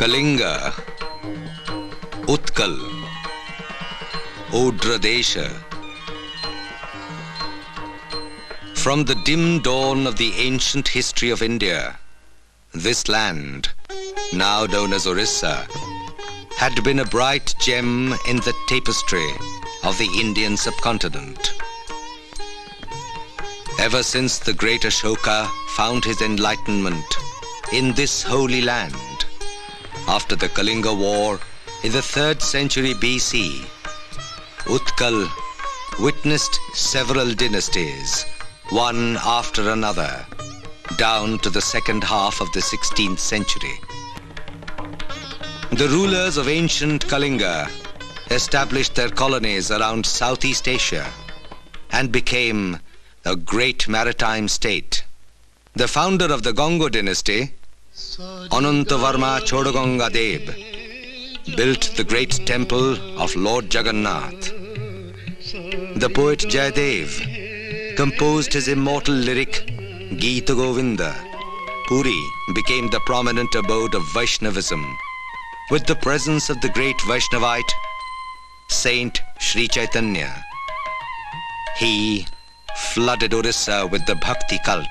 Kalinga, Utkal, Odisha. From the dim dawn of the ancient history of India, this land, now known as Odisha, had been a bright gem in the tapestry of the Indian subcontinent. Ever since the great Ashoka found his enlightenment in this holy land, after the Kalinga War in the 3rd century BC, Utkal witnessed several dynasties, one after another, down to the second half of the 16th century. The rulers of ancient Kalinga established their colonies around Southeast Asia and became a great maritime state. The founder of the Gongo dynasty, Anantavarma Chodagonga Deb, built the great temple of Lord Jagannath. The poet Jayadev composed his immortal lyric Geeta Govinda. Puri became the prominent abode of Vaishnavism, with the presence of the great Vaishnavite Saint Sri Chaitanya. He flooded Odisha with the Bhakti cult.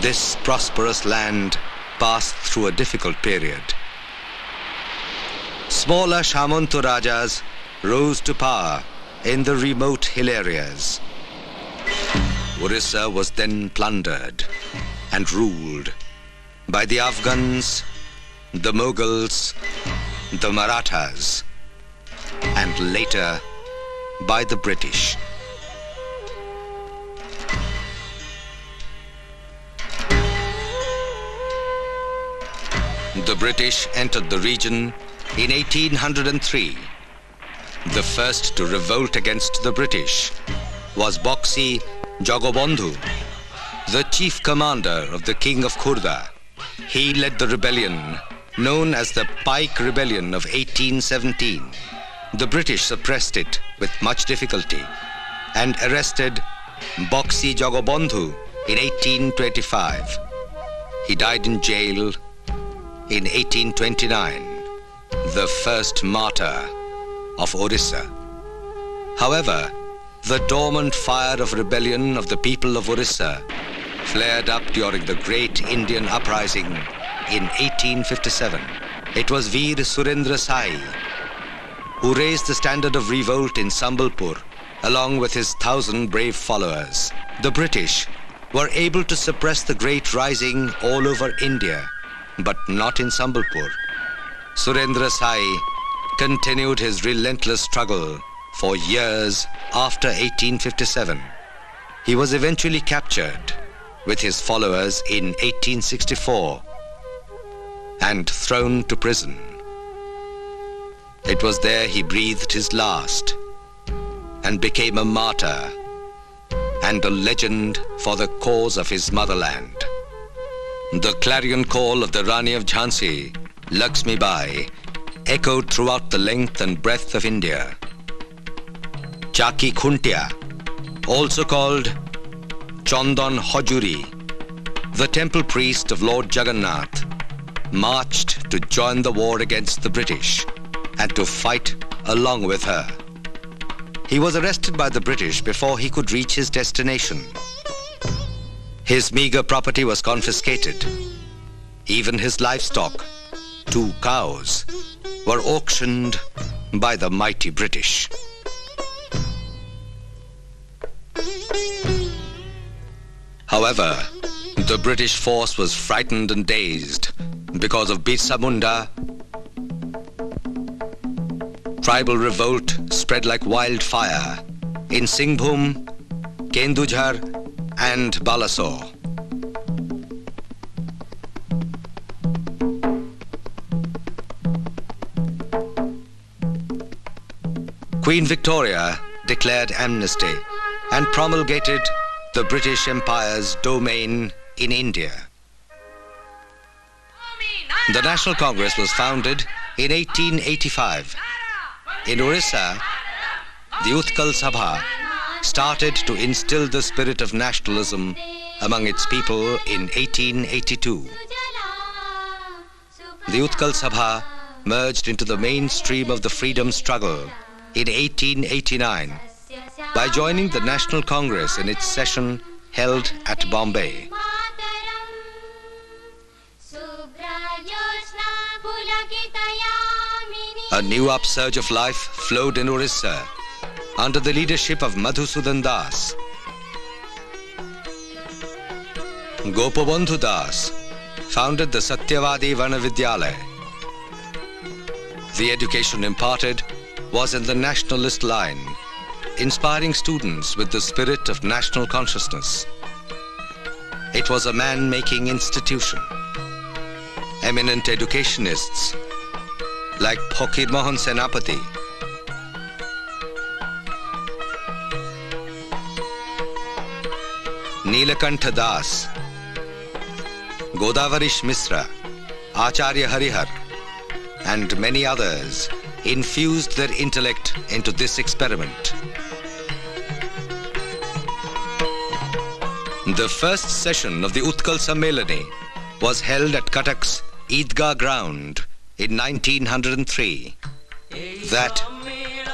This prosperous land passed through a difficult period. Smaller Shamantu Rajas rose to power in the remote hill areas. Odisha was then plundered and ruled by the Afghans, the Mughals, the Marathas, and later by the British. The British entered the region in 1803. The first to revolt against the British was Boxi Jagobandhu, the chief commander of the King of Khurda. He led the rebellion known as the Pike Rebellion of 1817. The British suppressed it with much difficulty and arrested Boxi Jagobandhu in 1825. He died in jail in 1829, the first martyr of Odisha. However, the dormant fire of rebellion of the people of Odisha flared up during the great Indian uprising in 1857. It was Veer Surendra Sai who raised the standard of revolt in Sambalpur along with his 1,000 brave followers. The British were able to suppress the great rising all over India, but not in Sambalpur. Surendra Sai continued his relentless struggle for years after 1857. He was eventually captured with his followers in 1864 and thrown to prison. It was there he breathed his last and became a martyr and a legend for the cause of his motherland. The clarion call of the Rani of Jhansi, Lakshmi Bai, echoed throughout the length and breadth of India. Chaki Khuntia, also called Chandan Hajuri, the temple priest of Lord Jagannath, marched to join the war against the British and to fight along with her. He was arrested by the British before he could reach his destination. His meager property was confiscated. Even his livestock, 2 cows, were auctioned by the mighty British. However, the British force was frightened and dazed because of Birsa Munda. Tribal revolt spread like wildfire in Singhbhum, Kendujhar, and Balasore. Queen Victoria declared amnesty and promulgated the British Empire's domain in India. The National Congress was founded in 1885. In Odisha, the Utkal Sabha started to instill the spirit of nationalism among its people in 1882. The Utkal Sabha merged into the mainstream of the freedom struggle in 1889 by joining the National Congress in its session held at Bombay. A new upsurge of life flowed in Odisha under the leadership of Madhusudan Das. Gopabandhu Das founded the Satyavadi Vanavidyalaya. The education imparted was in the nationalist line, inspiring students with the spirit of national consciousness. It was a man-making institution. Eminent educationists like Phokir Mohan Senapati, Nilakantha Das, Godavarish Misra, Acharya Harihar, and many others infused their intellect into this experiment. The first session of the Utkal Sammelani was held at Cuttack's Eidgah ground in 1903. That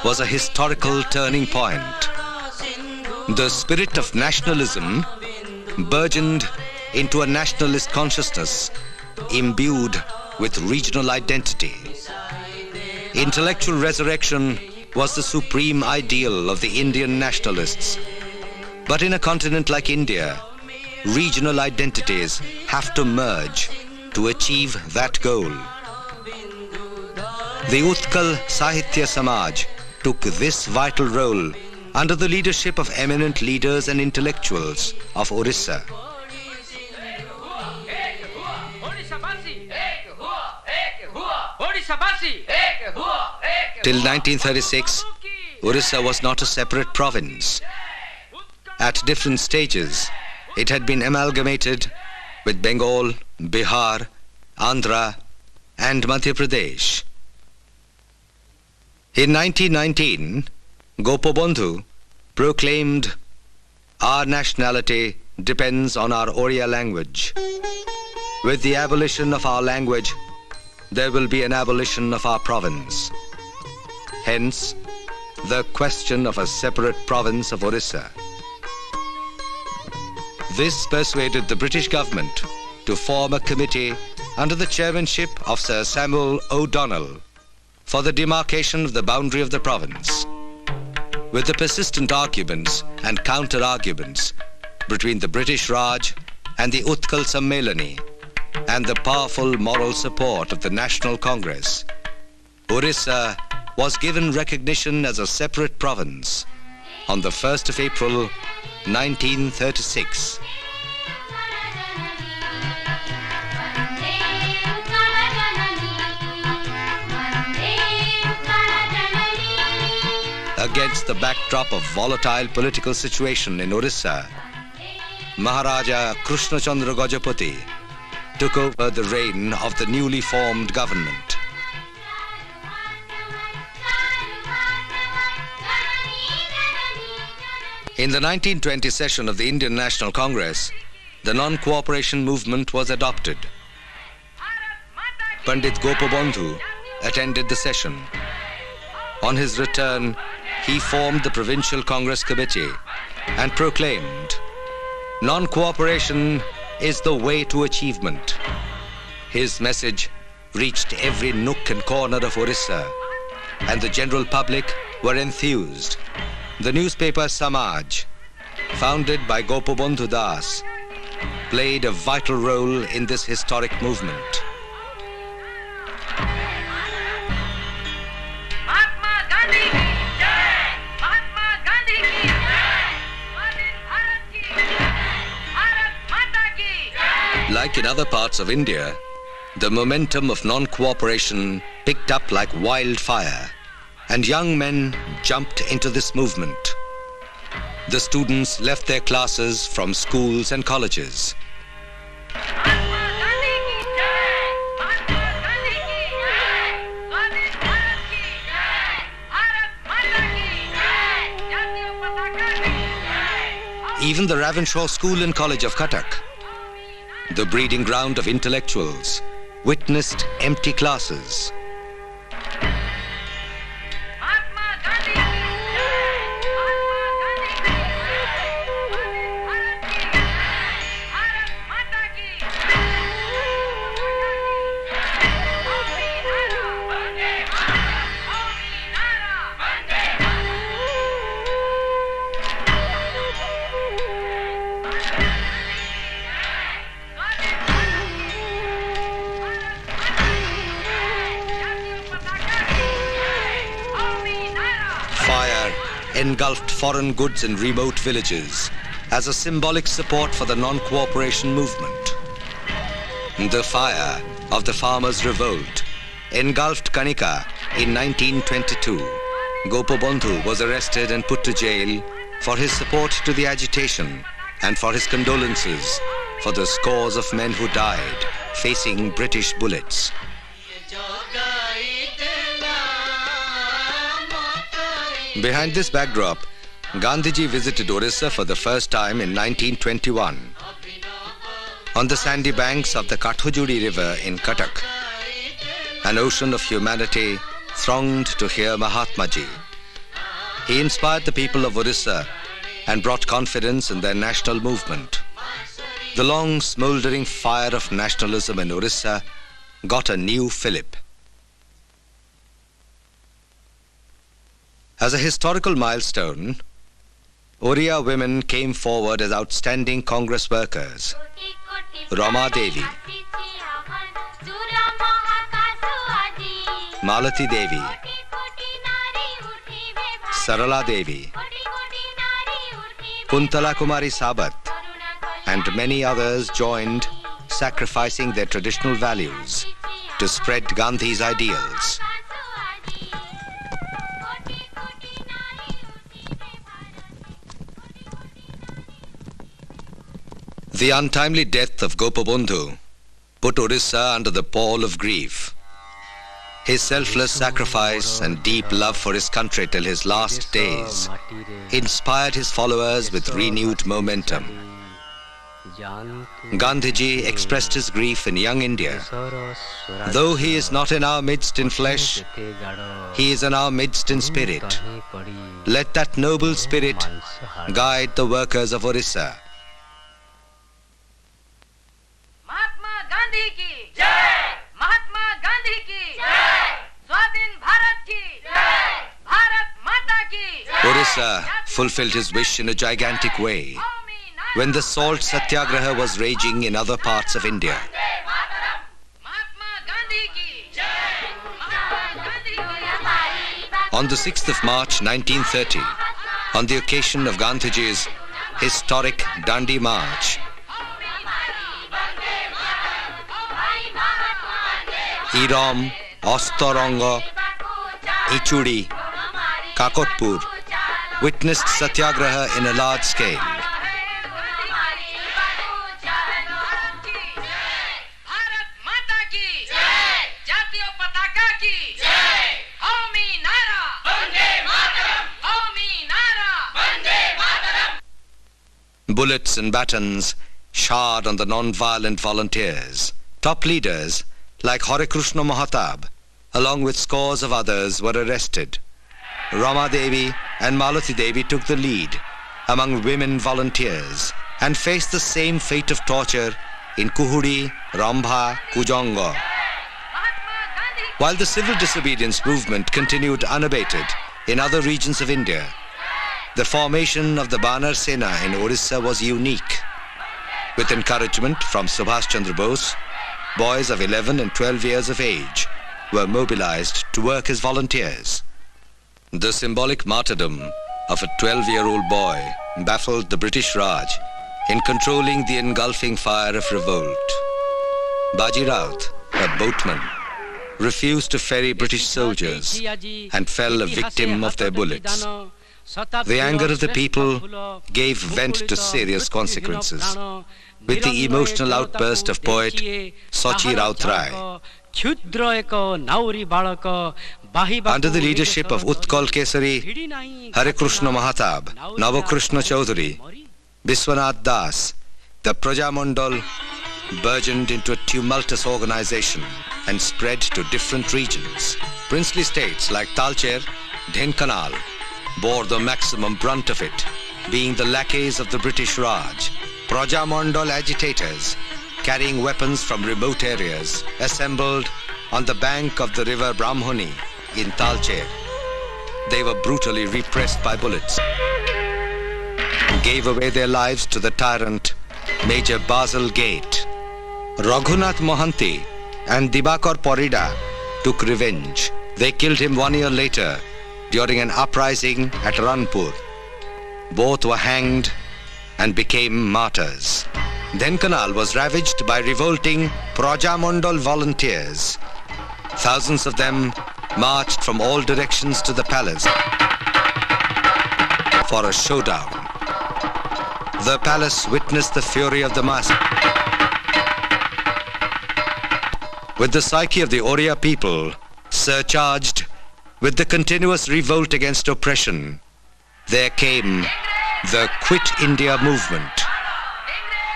was a historical turning point. The spirit of nationalism burgeoned into a nationalist consciousness imbued with regional identity. Intellectual resurrection was the supreme ideal of the Indian nationalists. But in a continent like India, regional identities have to merge to achieve that goal. The Utkal Sahitya Samaj took this vital role under the leadership of eminent leaders and intellectuals of Odisha. Till 1936, Odisha was not a separate province. At different stages, it had been amalgamated with Bengal, Bihar, Andhra, and Madhya Pradesh. In 1919, Gopabandhu proclaimed, "Our nationality depends on our Oriya language. With the abolition of our language, there will be an abolition of our province." Hence, the question of a separate province of Odisha. This persuaded the British government to form a committee under the chairmanship of Sir Samuel O'Donnell for the demarcation of the boundary of the province. With the persistent arguments and counter-arguments between the British Raj and the Utkal Sammelani and the powerful moral support of the National Congress, Odisha was given recognition as a separate province on the 1st of April, 1936. Against the backdrop of volatile political situation in Odisha, Maharaja Krishna Chandra Gajapati took over the reign of the newly formed government. In the 1920 session of the Indian National Congress, the non-cooperation movement was adopted. Pandit Gopabandhu attended the session. On his return, he formed the Provincial Congress Committee and proclaimed, "Non-cooperation is the way to achievement." His message reached every nook and corner of Odisha, and the general public were enthused. The newspaper Samaj, founded by Gopabandhu Das, played a vital role in this historic movement. Like in other parts of India, the momentum of non-cooperation picked up like wildfire, and young men jumped into this movement. The students left their classes from schools and colleges. Even the Ravenshaw School and College of Cuttack, the breeding ground of intellectuals, witnessed empty classes. Fire engulfed foreign goods in remote villages as a symbolic support for the non-cooperation movement. The fire of the farmers' revolt engulfed Kanika in 1922. Gopabandhu was arrested and put to jail for his support to the agitation and for his condolences for the scores of men who died facing British bullets. Behind this backdrop, Gandhiji visited Odisha for the first time in 1921. On the sandy banks of the Kathojudi River in Cuttack, an ocean of humanity thronged to hear Mahatmaji. He inspired the people of Odisha and brought confidence in their national movement. The long smouldering fire of nationalism in Odisha got a new fillip. As a historical milestone, Oriya women came forward as outstanding Congress workers. Rama Devi, Malati Devi, Sarala Devi, Kuntala Kumari Sabat, and many others joined, sacrificing their traditional values to spread Gandhi's ideals. The untimely death of Gopabandhu put Odisha under the pall of grief. His selfless sacrifice and deep love for his country till his last days inspired his followers with renewed momentum. Gandhiji expressed his grief in young India. Though he is not in our midst in flesh, he is in our midst in spirit. Let that noble spirit guide the workers of Odisha. Gandhi की जय, महात्मा गांधी की जय, स्वाधीन भारत की जय, भारत माता की जय. Odisha fulfilled his wish in a gigantic way when the salt satyagraha was raging in other parts of India. On the 6th of March 1930, on the occasion of Gandhiji's historic Dandi March, Iram, Ostoranga, Ichudi, Kakotpur witnessed satyagraha in a large scale. Bullets and batons showered on the non-violent volunteers. Top leaders like Hare Krishna Mahatab, along with scores of others, were arrested. Rama Devi and Malati Devi took the lead among women volunteers and faced the same fate of torture in Kuhudi, Rambha, Kujanga. While the civil disobedience movement continued unabated in other regions of India, the formation of the Banar Sena in Odisha was unique. With encouragement from Subhash Chandra Bose, boys of 11 and 12 years of age were mobilized to work as volunteers. The symbolic martyrdom of a 12-year-old boy baffled the British Raj in controlling the engulfing fire of revolt. Baji Raut, a boatman, refused to ferry British soldiers and fell a victim of their bullets. The anger of the people gave vent to serious consequences with the emotional outburst of poet Sachi Raut Rai. Under the leadership of Utkal Kesari, Hare Krishna Mahatab, Navakrishna Chaudhary, Biswanath Das, the Prajamandal burgeoned into a tumultuous organization and spread to different regions. Princely states like Talcher, Dhenkanal bore the maximum brunt of it, being the lackeys of the British Raj. Prajamandal agitators, carrying weapons from remote areas, assembled on the bank of the river Brahmani in Talcher. They were brutally repressed by bullets, gave away their lives to the tyrant Major Basil Gate. Raghunath Mohanty and Dibakar Porida took revenge. They killed him 1 year later during an uprising at Ranpur. Both were hanged and became martyrs. Dhenkanal was ravaged by revolting Prajamandal volunteers. Thousands of them marched from all directions to the palace for a showdown. The palace witnessed the fury of the mass. With the psyche of the Oriya people surcharged with the continuous revolt against oppression, there came the Quit India movement.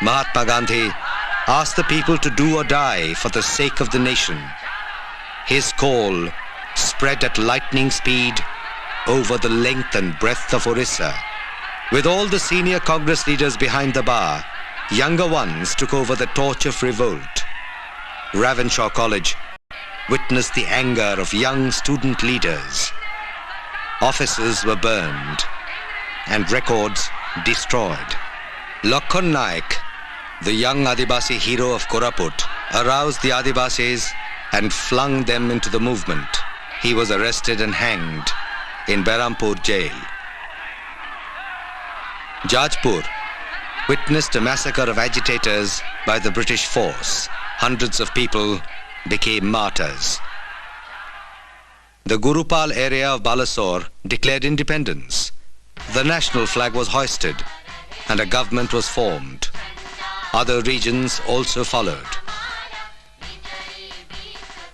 Mahatma Gandhi asked the people to do or die for the sake of the nation. His call spread at lightning speed over the length and breadth of Odisha. With all the senior Congress leaders behind the bar, younger ones took over the torch of revolt. Ravenshaw College witnessed the anger of young student leaders. Offices were burned and records destroyed. Lakhan Naik, the young Adivasi hero of Koraput, aroused the Adivasis and flung them into the movement. He was arrested and hanged in Berhampur jail. Jajpur witnessed a massacre of agitators by the British force. Hundreds of people became martyrs. The Gurupal area of Balasore declared independence. The national flag was hoisted and a government was formed. Other regions also followed.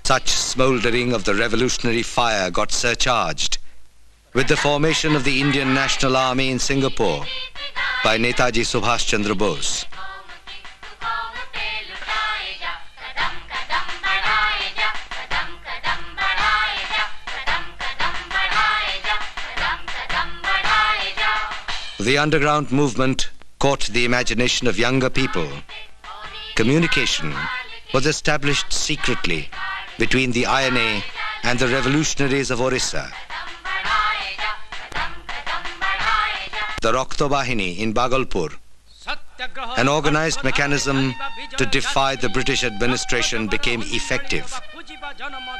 Such smouldering of the revolutionary fire got surcharged with the formation of the Indian National Army in Singapore by Netaji Subhash Chandra Bose. The underground movement caught the imagination of younger people. Communication was established secretly between the INA and the revolutionaries of Odisha. The Rakta Bahini in Bhagalpur, an organized mechanism to defy the British administration, became effective.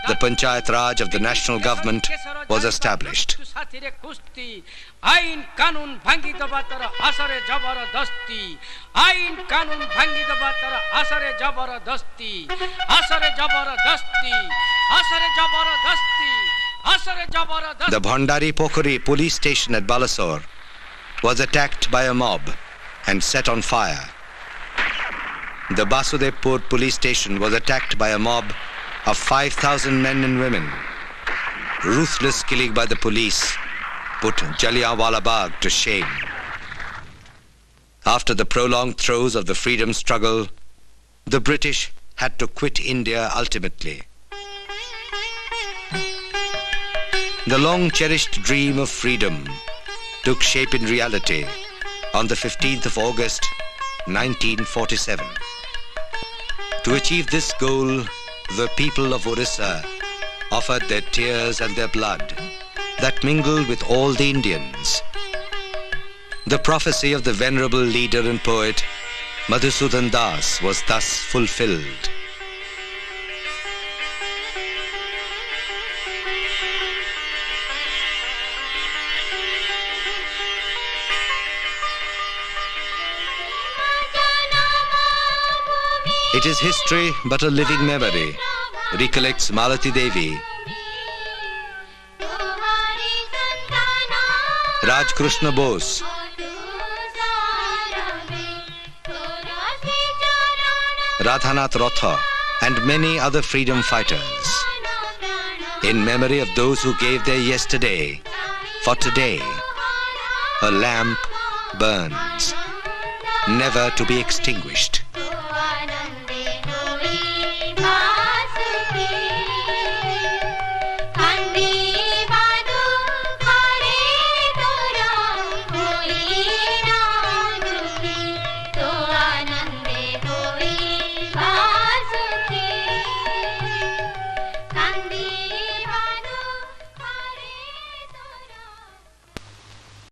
The Panchayat Raj of the national government was established. आइन कानून भांगी दबा तर असरे जबरदस्ती आइन कानून भांगी दबा तर असरे जबरदस्ती असरे जबरदस्ती असरे जबरदस्ती असरे जबरदस्ती. The Bhandari Pokhari police station at Balasore was attacked by a mob and set on fire. The Basudevpur police station was attacked by a mob of 5,000 men and women. Ruthless killing by the police put Jallianwala Bagh to shame. After the prolonged throes of the freedom struggle, the British had to quit India ultimately. The long-cherished dream of freedom took shape in reality on the 15th of August, 1947. To achieve this goal, the people of Odisha offered their tears and their blood that mingled with all the Indians. The prophecy of the venerable leader and poet Madhusudan Das was thus fulfilled. It is history but a living memory, recollects Malati Devi. Raj Krishna Bose, Radhanath Rotha, and many other freedom fighters. In memory of those who gave their yesterday for today, a lamp burns. never to be extinguished.